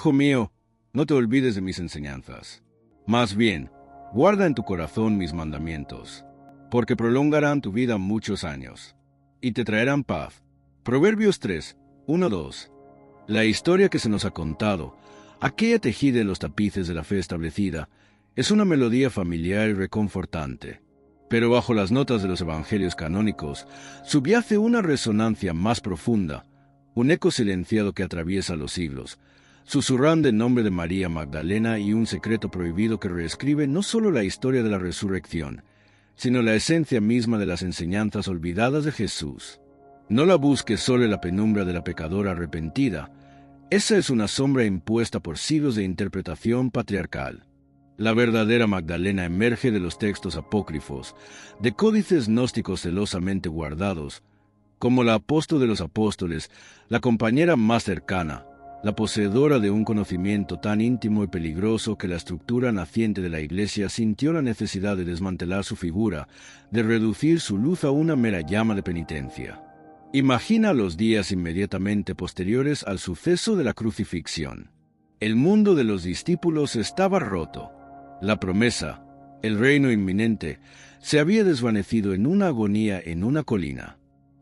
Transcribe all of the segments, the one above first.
Hijo mío, no te olvides de mis enseñanzas. Más bien, guarda en tu corazón mis mandamientos, porque prolongarán tu vida muchos años, y te traerán paz. Proverbios 3, 1-2. La historia que se nos ha contado, aquella tejida en los tapices de la fe establecida, es una melodía familiar y reconfortante. Pero bajo las notas de los evangelios canónicos subyace una resonancia más profunda, un eco silenciado que atraviesa los siglos, susurrando en nombre de María Magdalena y un secreto prohibido que reescribe no solo la historia de la resurrección, sino la esencia misma de las enseñanzas olvidadas de Jesús. No la busques solo en la penumbra de la pecadora arrepentida. Esa es una sombra impuesta por siglos de interpretación patriarcal. La verdadera Magdalena emerge de los textos apócrifos, de códices gnósticos celosamente guardados, como la apóstol de los apóstoles, la compañera más cercana, la poseedora de un conocimiento tan íntimo y peligroso que la estructura naciente de la Iglesia sintió la necesidad de desmantelar su figura, de reducir su luz a una mera llama de penitencia. Imagina los días inmediatamente posteriores al suceso de la crucifixión. El mundo de los discípulos estaba roto. La promesa, el reino inminente, se había desvanecido en una agonía en una colina.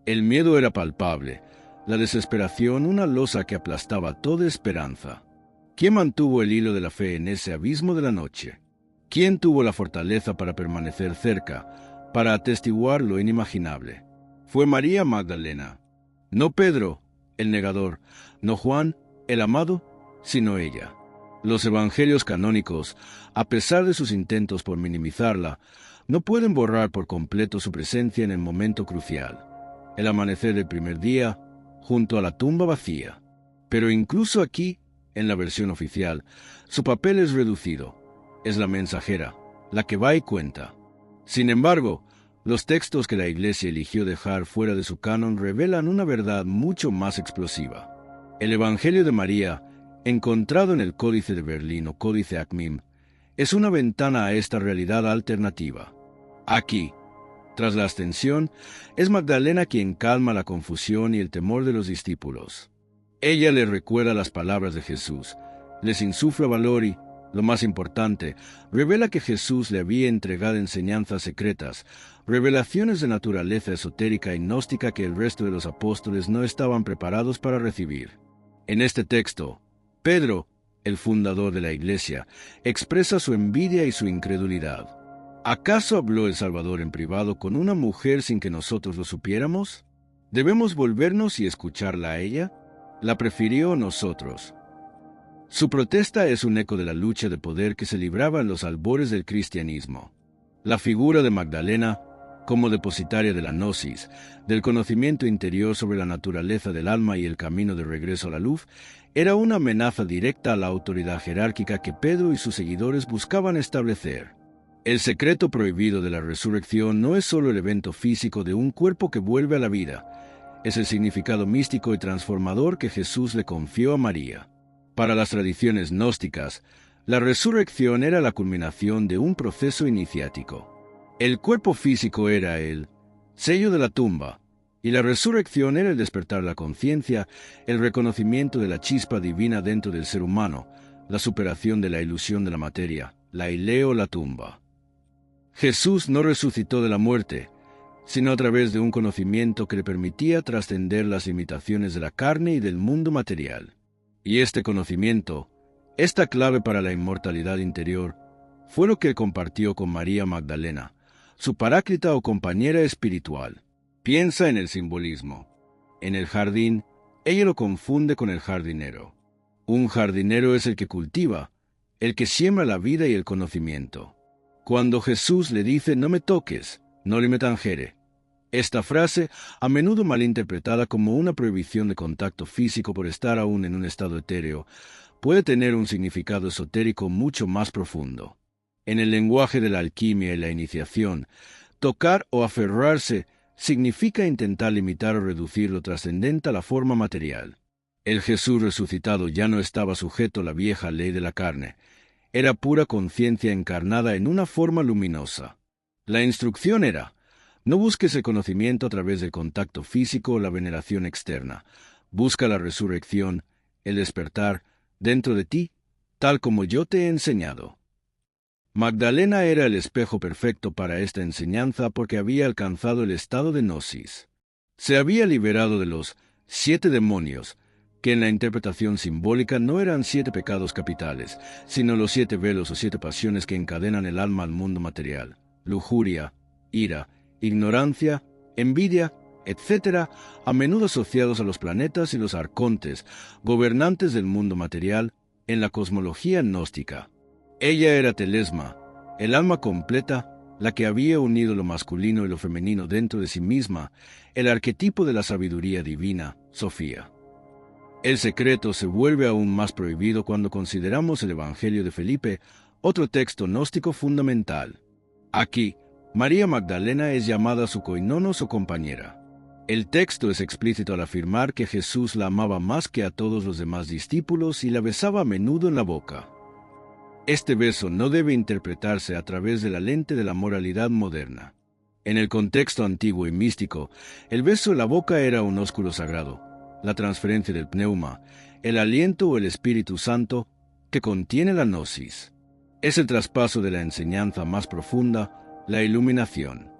El miedo era palpable, la desesperación una losa que aplastaba toda esperanza. ¿Quién mantuvo el hilo de la fe en ese abismo de la noche? ¿Quién tuvo la fortaleza para permanecer cerca, para atestiguar lo inimaginable? Fue María Magdalena. No Pedro, el negador, no Juan, el amado, sino ella. Los evangelios canónicos, a pesar de sus intentos por minimizarla, no pueden borrar por completo su presencia en el momento crucial, el amanecer del primer día, junto a la tumba vacía. Pero incluso aquí, en la versión oficial, su papel es reducido. Es la mensajera, la que va y cuenta. Sin embargo, los textos que la Iglesia eligió dejar fuera de su canon revelan una verdad mucho más explosiva. El Evangelio de María, encontrado en el Códice de Berlín o Códice ACMIM, es una ventana a esta realidad alternativa. Aquí, tras la ascensión, es Magdalena quien calma la confusión y el temor de los discípulos. Ella les recuerda las palabras de Jesús, les insufla valor y, lo más importante, revela que Jesús le había entregado enseñanzas secretas, revelaciones de naturaleza esotérica y gnóstica que el resto de los apóstoles no estaban preparados para recibir. En este texto, Pedro, el fundador de la Iglesia, expresa su envidia y su incredulidad. ¿Acaso habló el Salvador en privado con una mujer sin que nosotros lo supiéramos? ¿Debemos volvernos y escucharla a ella? ¿La prefirió nosotros? Su protesta es un eco de la lucha de poder que se libraba en los albores del cristianismo. La figura de Magdalena, como depositaria de la gnosis, del conocimiento interior sobre la naturaleza del alma y el camino de regreso a la luz, era una amenaza directa a la autoridad jerárquica que Pedro y sus seguidores buscaban establecer. El secreto prohibido de la resurrección no es solo el evento físico de un cuerpo que vuelve a la vida, es el significado místico y transformador que Jesús le confió a María. Para las tradiciones gnósticas, la resurrección era la culminación de un proceso iniciático. El cuerpo físico era el sello de la tumba, y la resurrección era el despertar la conciencia, el reconocimiento de la chispa divina dentro del ser humano, la superación de la ilusión de la materia, la ileo, la tumba. Jesús no resucitó de la muerte, sino a través de un conocimiento que le permitía trascender las limitaciones de la carne y del mundo material. Y este conocimiento, esta clave para la inmortalidad interior, fue lo que compartió con María Magdalena, su paráclita o compañera espiritual. Piensa en el simbolismo. En el jardín, ella lo confunde con el jardinero. Un jardinero es el que cultiva, el que siembra la vida y el conocimiento. Cuando Jesús le dice «no me toques, no me tangere», esta frase, a menudo malinterpretada como una prohibición de contacto físico por estar aún en un estado etéreo, puede tener un significado esotérico mucho más profundo. En el lenguaje de la alquimia y la iniciación, tocar o aferrarse significa intentar limitar o reducir lo trascendente a la forma material. El Jesús resucitado ya no estaba sujeto a la vieja ley de la carne. Era pura conciencia encarnada en una forma luminosa. La instrucción era: no busques el conocimiento a través del contacto físico o la veneración externa. Busca la resurrección, el despertar, dentro de ti, tal como yo te he enseñado. Magdalena era el espejo perfecto para esta enseñanza porque había alcanzado el estado de gnosis. Se había liberado de los 7 demonios, que en la interpretación simbólica no eran 7 pecados capitales, sino los 7 velos o 7 pasiones que encadenan el alma al mundo material: lujuria, ira, ignorancia, envidia, etc., a menudo asociados a los planetas y los arcontes, gobernantes del mundo material, en la cosmología gnóstica. Ella era Telesma, el alma completa, la que había unido lo masculino y lo femenino dentro de sí misma, el arquetipo de la sabiduría divina, Sofía. El secreto se vuelve aún más prohibido cuando consideramos el Evangelio de Felipe, otro texto gnóstico fundamental. Aquí, María Magdalena es llamada su koinonos o compañera. El texto es explícito al afirmar que Jesús la amaba más que a todos los demás discípulos y la besaba a menudo en la boca. Este beso no debe interpretarse a través de la lente de la moralidad moderna. En el contexto antiguo y místico, el beso en la boca era un ósculo sagrado, la transferencia del pneuma, el aliento o el Espíritu Santo que contiene la gnosis. Es el traspaso de la enseñanza más profunda, la iluminación.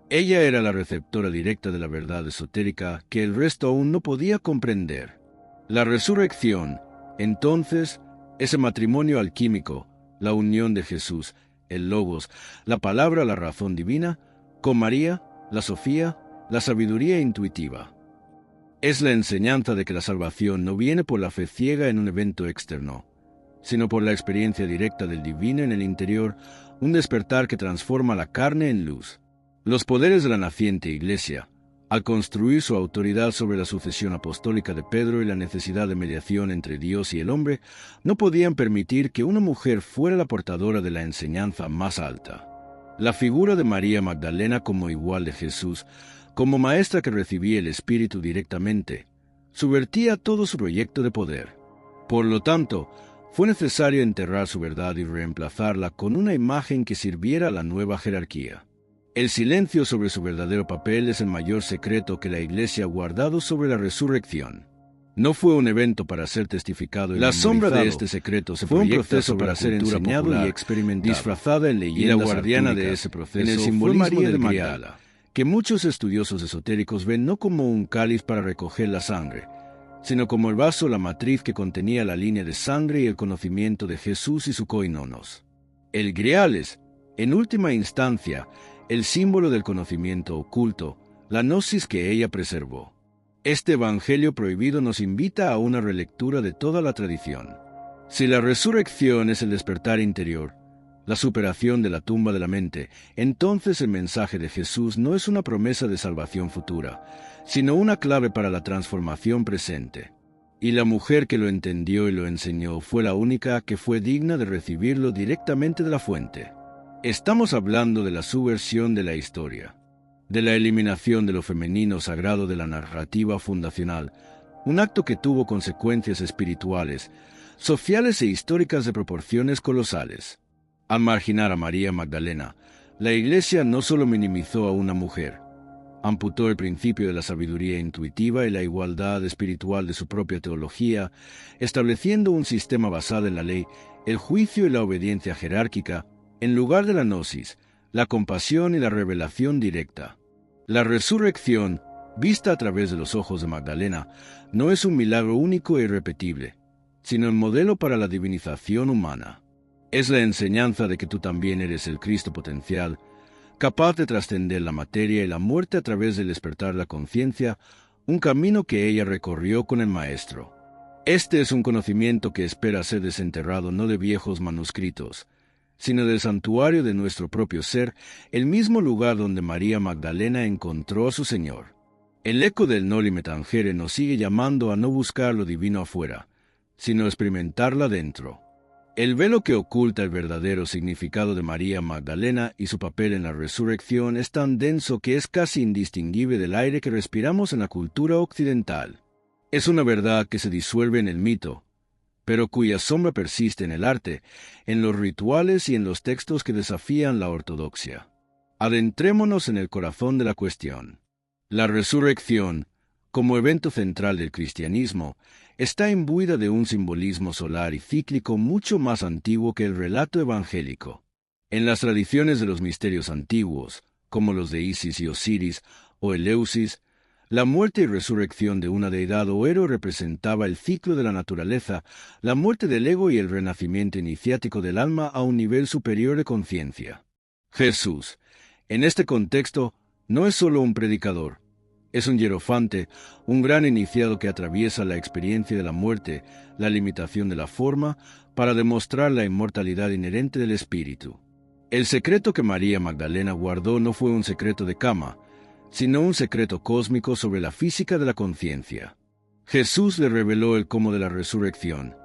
Ella era la receptora directa de la verdad esotérica que el resto aún no podía comprender. La resurrección, entonces, ese matrimonio alquímico, la unión de Jesús, el Logos, la palabra, la razón divina, con María, la Sofía, la sabiduría intuitiva. Es la enseñanza de que la salvación no viene por la fe ciega en un evento externo, sino por la experiencia directa del divino en el interior, un despertar que transforma la carne en luz. Los poderes de la naciente Iglesia, al construir su autoridad sobre la sucesión apostólica de Pedro y la necesidad de mediación entre Dios y el hombre, no podían permitir que una mujer fuera la portadora de la enseñanza más alta. La figura de María Magdalena como igual de Jesús, como maestra que recibía el Espíritu directamente, subvertía todo su proyecto de poder. Por lo tanto, fue necesario enterrar su verdad y reemplazarla con una imagen que sirviera a la nueva jerarquía. El silencio sobre su verdadero papel es el mayor secreto que la Iglesia ha guardado sobre la resurrección. No fue un evento para ser testificado y La sombra de este secreto fue un proceso para ser enseñado y experimentado, disfrazada en leyendas. Y la guardiana de ese proceso en el simbolismo de Magdala, que muchos estudiosos esotéricos ven no como un cáliz para recoger la sangre, sino como el vaso, la matriz que contenía la línea de sangre y el conocimiento de Jesús y su koinonos. El grial es, en última instancia, el símbolo del conocimiento oculto, la gnosis que ella preservó. Este evangelio prohibido nos invita a una relectura de toda la tradición. Si la resurrección es el despertar interior, la superación de la tumba de la mente, entonces el mensaje de Jesús no es una promesa de salvación futura, sino una clave para la transformación presente. Y la mujer que lo entendió y lo enseñó fue la única que fue digna de recibirlo directamente de la fuente. Estamos hablando de la subversión de la historia, de la eliminación de lo femenino sagrado de la narrativa fundacional, un acto que tuvo consecuencias espirituales, sociales e históricas de proporciones colosales. Al marginar a María Magdalena, la Iglesia no solo minimizó a una mujer, amputó el principio de la sabiduría intuitiva y la igualdad espiritual de su propia teología, estableciendo un sistema basado en la ley, el juicio y la obediencia jerárquica, en lugar de la gnosis, la compasión y la revelación directa. La resurrección, vista a través de los ojos de Magdalena, no es un milagro único e irrepetible, sino el modelo para la divinización humana. Es la enseñanza de que tú también eres el Cristo potencial, capaz de trascender la materia y la muerte a través del despertar la conciencia, un camino que ella recorrió con el Maestro. Este es un conocimiento que espera ser desenterrado no de viejos manuscritos, sino del santuario de nuestro propio ser, el mismo lugar donde María Magdalena encontró a su Señor. El eco del Noli Me Tangere nos sigue llamando a no buscar lo divino afuera, sino experimentarla dentro. El velo que oculta el verdadero significado de María Magdalena y su papel en la resurrección es tan denso que es casi indistinguible del aire que respiramos en la cultura occidental. Es una verdad que se disuelve en el mito, pero cuya sombra persiste en el arte, en los rituales y en los textos que desafían la ortodoxia. Adentrémonos en el corazón de la cuestión. La resurrección, como evento central del cristianismo, está imbuida de un simbolismo solar y cíclico mucho más antiguo que el relato evangélico. En las tradiciones de los misterios antiguos, como los de Isis y Osiris o Eleusis, la muerte y resurrección de una deidad o héroe representaba el ciclo de la naturaleza, la muerte del ego y el renacimiento iniciático del alma a un nivel superior de conciencia. Jesús, en este contexto, no es solo un predicador, es un hierofante, un gran iniciado que atraviesa la experiencia de la muerte, la limitación de la forma, para demostrar la inmortalidad inherente del espíritu. El secreto que María Magdalena guardó no fue un secreto de cama, sino un secreto cósmico sobre la física de la conciencia. Jesús le reveló el cómo de la resurrección,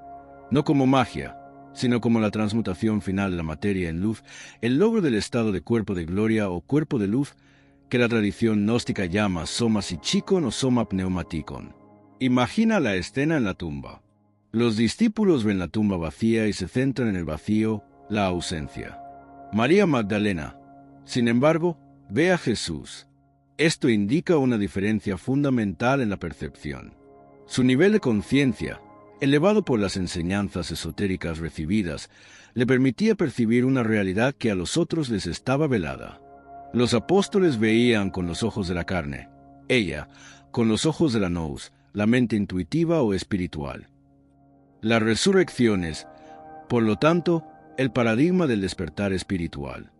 no como magia, sino como la transmutación final de la materia en luz, el logro del estado de cuerpo de gloria o cuerpo de luz, que la tradición gnóstica llama soma psichikon o soma pneumatikon. Imagina la escena en la tumba. Los discípulos ven la tumba vacía y se centran en el vacío, la ausencia. María Magdalena, sin embargo, ve a Jesús. Esto indica una diferencia fundamental en la percepción. Su nivel de conciencia, elevado por las enseñanzas esotéricas recibidas, le permitía percibir una realidad que a los otros les estaba velada. Los apóstoles veían con los ojos de la carne, ella con los ojos de la nous, la mente intuitiva o espiritual. La resurrección es, por lo tanto, el paradigma del despertar espiritual.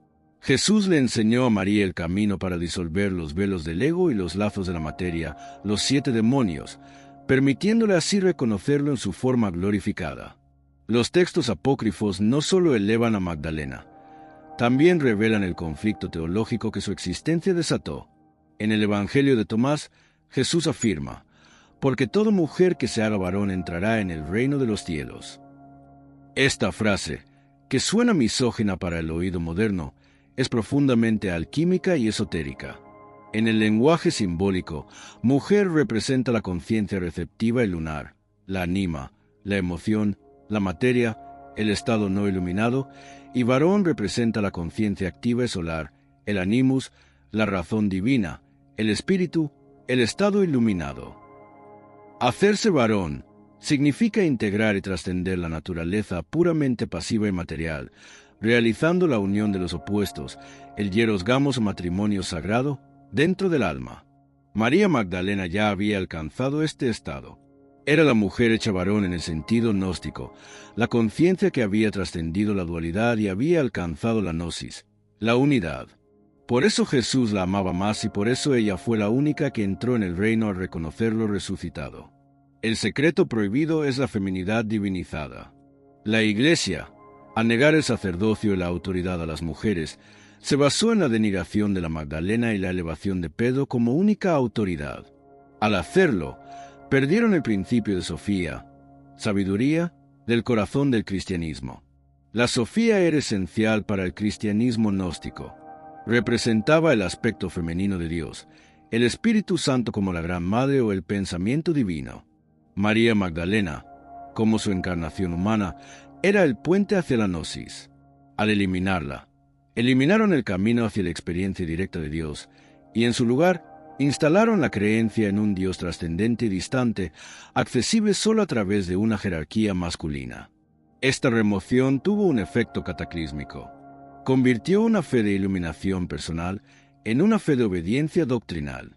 Jesús le enseñó a María el camino para disolver los velos del ego y los lazos de la materia, los 7 demonios, permitiéndole así reconocerlo en su forma glorificada. Los textos apócrifos no solo elevan a Magdalena, también revelan el conflicto teológico que su existencia desató. En el Evangelio de Tomás, Jesús afirma, «Porque toda mujer que se haga varón entrará en el reino de los cielos». Esta frase, que suena misógina para el oído moderno, es profundamente alquímica y esotérica. En el lenguaje simbólico, mujer representa la conciencia receptiva y lunar, la anima, la emoción, la materia, el estado no iluminado, y varón representa la conciencia activa y solar, el animus, la razón divina, el espíritu, el estado iluminado. Hacerse varón significa integrar y trascender la naturaleza puramente pasiva y material, realizando la unión de los opuestos, el hieros gamos o matrimonio sagrado, dentro del alma. María Magdalena ya había alcanzado este estado. Era la mujer hecha varón en el sentido gnóstico, la conciencia que había trascendido la dualidad y había alcanzado la gnosis, la unidad. Por eso Jesús la amaba más y por eso ella fue la única que entró en el reino al reconocerlo resucitado. El secreto prohibido es la feminidad divinizada. La Iglesia, al negar el sacerdocio y la autoridad a las mujeres, se basó en la denigración de la Magdalena y la elevación de Pedro como única autoridad. Al hacerlo, perdieron el principio de Sofía, sabiduría, del corazón del cristianismo. La Sofía era esencial para el cristianismo gnóstico. Representaba el aspecto femenino de Dios, el Espíritu Santo como la Gran Madre o el pensamiento divino. María Magdalena, como su encarnación humana, era el puente hacia la gnosis. Al eliminarla, eliminaron el camino hacia la experiencia directa de Dios, y en su lugar instalaron la creencia en un Dios trascendente y distante, accesible solo a través de una jerarquía masculina. Esta remoción tuvo un efecto cataclísmico. Convirtió una fe de iluminación personal en una fe de obediencia doctrinal.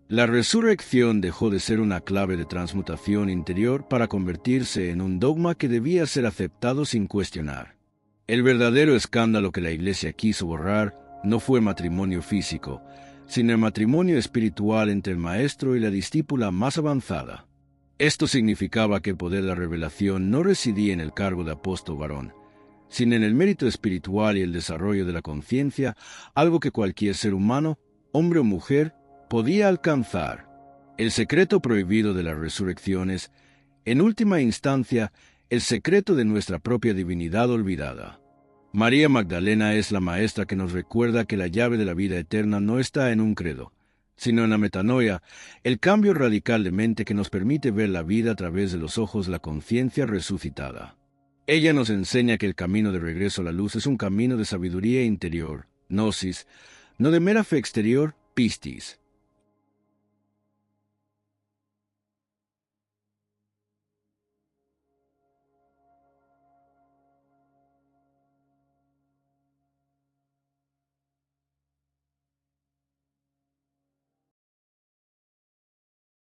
La resurrección dejó de ser una clave de transmutación interior para convertirse en un dogma que debía ser aceptado sin cuestionar. El verdadero escándalo que la Iglesia quiso borrar no fue matrimonio físico, sino el matrimonio espiritual entre el maestro y la discípula más avanzada. Esto significaba que el poder de la revelación no residía en el cargo de apóstol varón, sino en el mérito espiritual y el desarrollo de la conciencia, algo que cualquier ser humano, hombre o mujer, podía alcanzar. El secreto prohibido de la resurrección es, en última instancia, el secreto de nuestra propia divinidad olvidada. María Magdalena es la maestra que nos recuerda que la llave de la vida eterna no está en un credo, sino en la metanoia, el cambio radical de mente que nos permite ver la vida a través de los ojos de la conciencia resucitada. Ella nos enseña que el camino de regreso a la luz es un camino de sabiduría interior, gnosis, no de mera fe exterior, pistis.